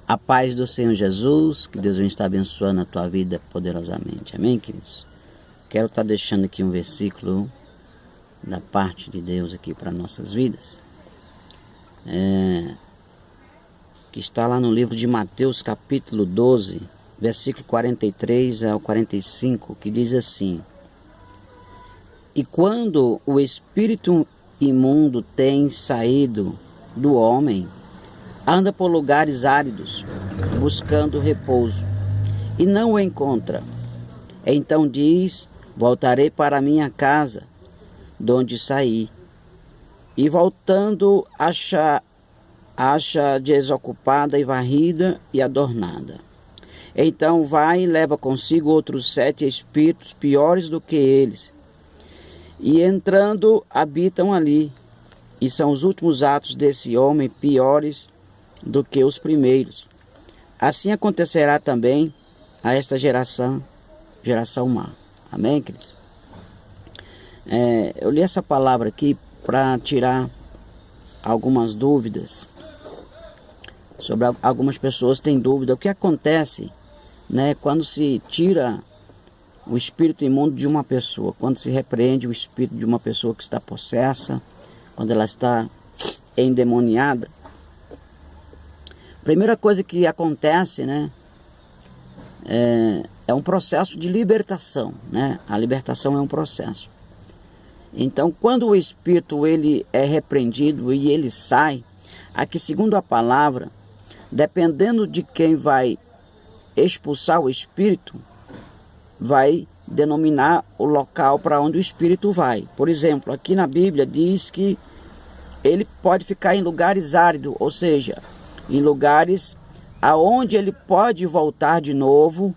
A paz do Senhor Jesus, que Deus venha estar abençoando a tua vida poderosamente. Amém, queridos? Quero estar deixando aqui um versículo da parte de Deus aqui para nossas vidas. Que está lá no livro de Mateus, capítulo 12, versículo 43 ao 45, que diz assim: E quando o espírito imundo tem saído do homem, anda por lugares áridos, buscando repouso, e não o encontra. Então diz: Voltarei para a minha casa, de onde saí. E voltando, acha desocupada e varrida e adornada. Então vai e leva consigo outros 7 espíritos piores do que eles. E entrando, habitam ali. E são os últimos atos desse homem piores do que os primeiros. Assim acontecerá também a esta geração má. Amém, queridos? Eu li essa palavra aqui para tirar algumas dúvidas. Sobre algumas pessoas têm dúvida. O que acontece, né, quando se tira o espírito imundo de uma pessoa, quando se repreende o espírito de uma pessoa que está possessa, quando ela está endemoniada? Primeira coisa que acontece, né, é um processo de libertação, né? A libertação é um processo. Então, quando o espírito ele é repreendido e ele sai, aqui segundo a palavra, dependendo de quem vai expulsar o espírito, vai denominar o local para onde o espírito vai. Por exemplo, aqui na Bíblia diz que ele pode ficar em lugares áridos, ou seja, em lugares aonde ele pode voltar de novo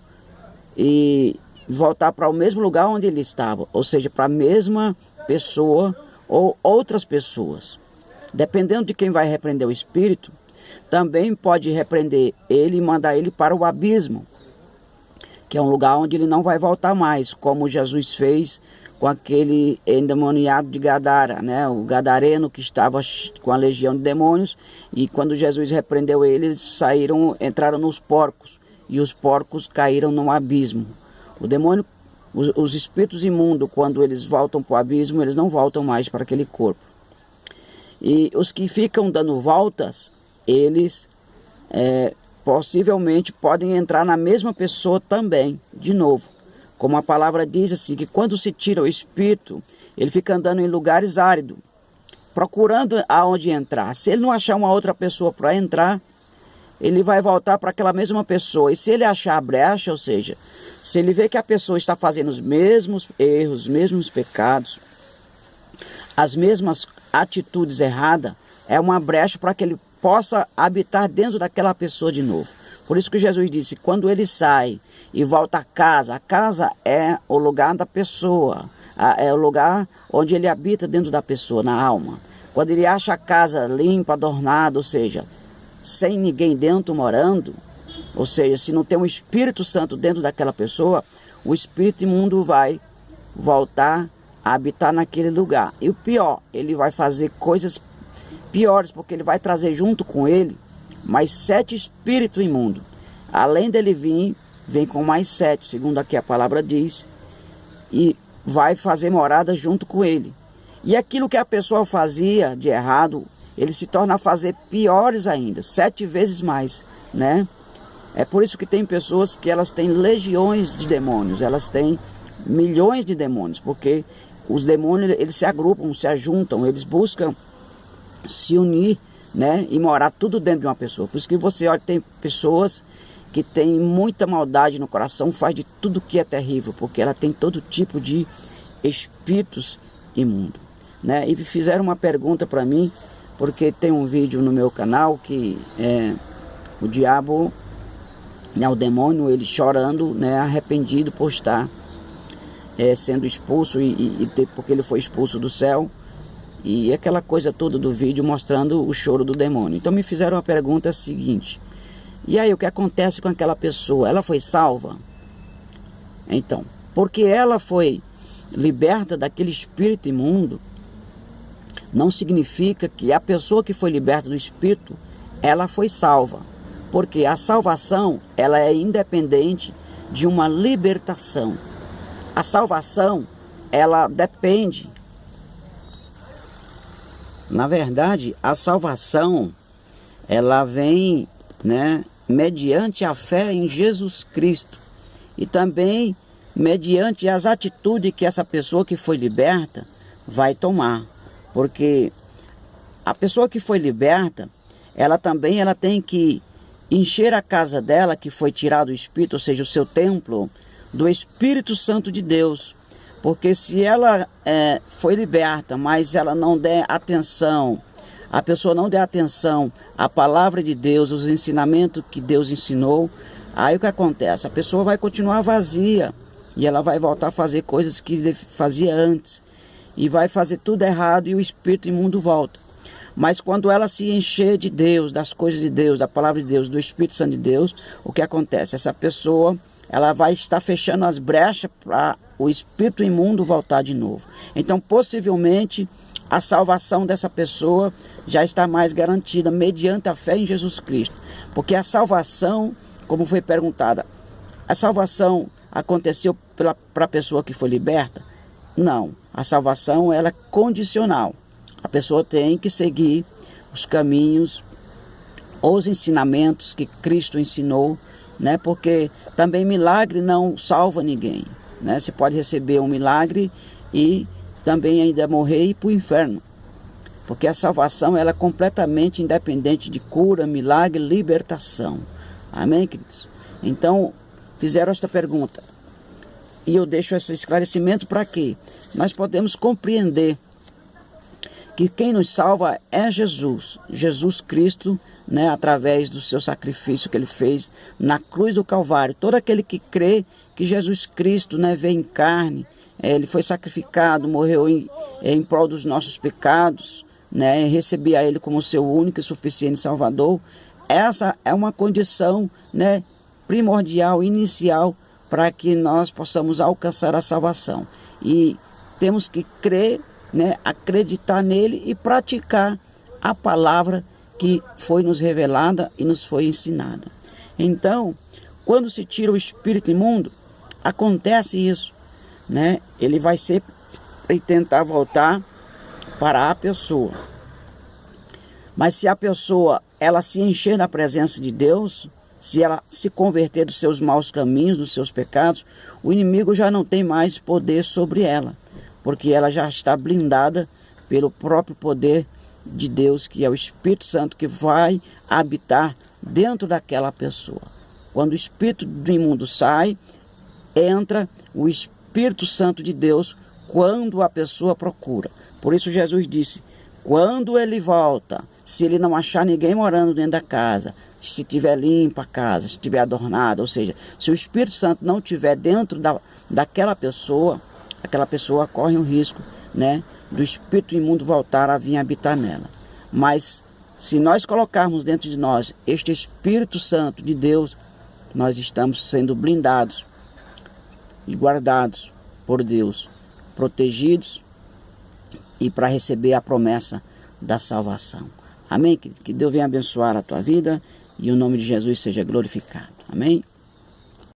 e voltar para o mesmo lugar onde ele estava, ou seja, para a mesma pessoa ou outras pessoas. Dependendo de quem vai repreender o espírito, também pode repreender ele e mandar ele para o abismo, que é um lugar onde ele não vai voltar mais, como Jesus fez com aquele endemoniado de Gadara, né? O gadareno que estava com a legião de demônios, e quando Jesus repreendeu ele, eles entraram nos porcos, e os porcos caíram no abismo. O demônio, os espíritos imundos, quando eles voltam para o abismo, eles não voltam mais para aquele corpo. E os que ficam dando voltas, eles possivelmente podem entrar na mesma pessoa também, de novo. Como a palavra diz assim, que quando se tira o espírito, ele fica andando em lugares áridos, procurando aonde entrar. Se ele não achar uma outra pessoa para entrar, ele vai voltar para aquela mesma pessoa. E se ele achar a brecha, ou seja, se ele vê que a pessoa está fazendo os mesmos erros, os mesmos pecados, as mesmas atitudes erradas, é uma brecha para que ele possa habitar dentro daquela pessoa de novo. Por isso que Jesus disse, quando ele sai e volta a casa é o lugar da pessoa, é o lugar onde ele habita dentro da pessoa, na alma. Quando ele acha a casa limpa, adornada, ou seja, sem ninguém dentro morando, ou seja, se não tem um Espírito Santo dentro daquela pessoa, o espírito imundo vai voltar a habitar naquele lugar. E o pior, ele vai fazer coisas piores, porque ele vai trazer junto com ele mais 7 espíritos imundos. Além dele vir, vem com mais 7, segundo aqui a palavra diz, e vai fazer morada junto com ele. E aquilo que a pessoa fazia de errado, ele se torna a fazer piores ainda, 7 vezes mais, né? É por isso que tem pessoas que elas têm legiões de demônios, elas têm milhões de demônios, porque os demônios, eles se agrupam, se ajuntam, eles buscam se unir, né, e morar tudo dentro de uma pessoa. Por isso que você olha, tem pessoas que têm muita maldade no coração, faz de tudo que é terrível, porque ela tem todo tipo de espíritos imundos, né? E fizeram uma pergunta para mim, porque tem um vídeo no meu canal que o diabo, né, o demônio, ele chorando, né, arrependido por estar sendo expulso porque ele foi expulso do céu. E aquela coisa toda do vídeo mostrando o choro do demônio. Então me fizeram a pergunta seguinte: e aí, o que acontece com aquela pessoa? Ela foi salva? Então, porque ela foi liberta daquele espírito imundo, não significa que a pessoa que foi liberta do espírito, ela foi salva. Porque a salvação, ela é independente de uma libertação. A salvação, ela depende. Na verdade, a salvação, ela vem, mediante a fé em Jesus Cristo. E também mediante as atitudes que essa pessoa que foi liberta vai tomar. Porque a pessoa que foi liberta, ela tem que encher a casa dela, que foi tirado o Espírito, ou seja, o seu templo, do Espírito Santo de Deus. Porque se ela foi liberta, mas ela não der atenção, a pessoa não der atenção à palavra de Deus, os ensinamentos que Deus ensinou, aí o que acontece? A pessoa vai continuar vazia e ela vai voltar a fazer coisas que fazia antes. E vai fazer tudo errado e o espírito imundo volta. Mas quando ela se encher de Deus, das coisas de Deus, da palavra de Deus, do Espírito Santo de Deus, o que acontece? Essa pessoa, ela vai estar fechando as brechas para o espírito imundo voltar de novo. Então, possivelmente, a salvação dessa pessoa já está mais garantida mediante a fé em Jesus Cristo. Porque a salvação, como foi perguntada, a salvação aconteceu para a pessoa que foi liberta? Não. A salvação, ela é condicional. A pessoa tem que seguir os caminhos, os ensinamentos que Cristo ensinou, porque também milagre não salva ninguém. Você pode receber um milagre e também ainda morrer e ir para o inferno. Porque a salvação, ela é completamente independente de cura, milagre, libertação. Amém, queridos? Então, fizeram esta pergunta. E eu deixo esse esclarecimento para quê? Nós podemos compreender que quem nos salva é Jesus. Jesus Cristo, através do seu sacrifício que ele fez na cruz do Calvário. Todo aquele que crê que Jesus Cristo veio em carne, ele foi sacrificado, morreu em prol dos nossos pecados, receber a ele como seu único e suficiente Salvador. Essa é uma condição primordial, inicial, para que nós possamos alcançar a salvação. E temos que crer, acreditar nele e praticar a palavra que foi nos revelada e nos foi ensinada. Então, quando se tira o espírito imundo, acontece isso, ele vai sempre tentar voltar para a pessoa. Mas se a pessoa, ela se encher da presença de Deus, se ela se converter dos seus maus caminhos, dos seus pecados, o inimigo já não tem mais poder sobre ela, porque ela já está blindada pelo próprio poder de Deus, que é o Espírito Santo, que vai habitar dentro daquela pessoa. Quando o espírito do imundo sai, entra o Espírito Santo de Deus quando a pessoa procura. Por isso Jesus disse, quando ele volta, se ele não achar ninguém morando dentro da casa, se estiver limpa a casa, se estiver adornada, ou seja, se o Espírito Santo não estiver dentro daquela pessoa, aquela pessoa corre um risco, do espírito imundo voltar a vir habitar nela. Mas se nós colocarmos dentro de nós este Espírito Santo de Deus, nós estamos sendo blindados e guardados por Deus, protegidos e para receber a promessa da salvação. Amém, querido? Que Deus venha abençoar a tua vida e o nome de Jesus seja glorificado. Amém?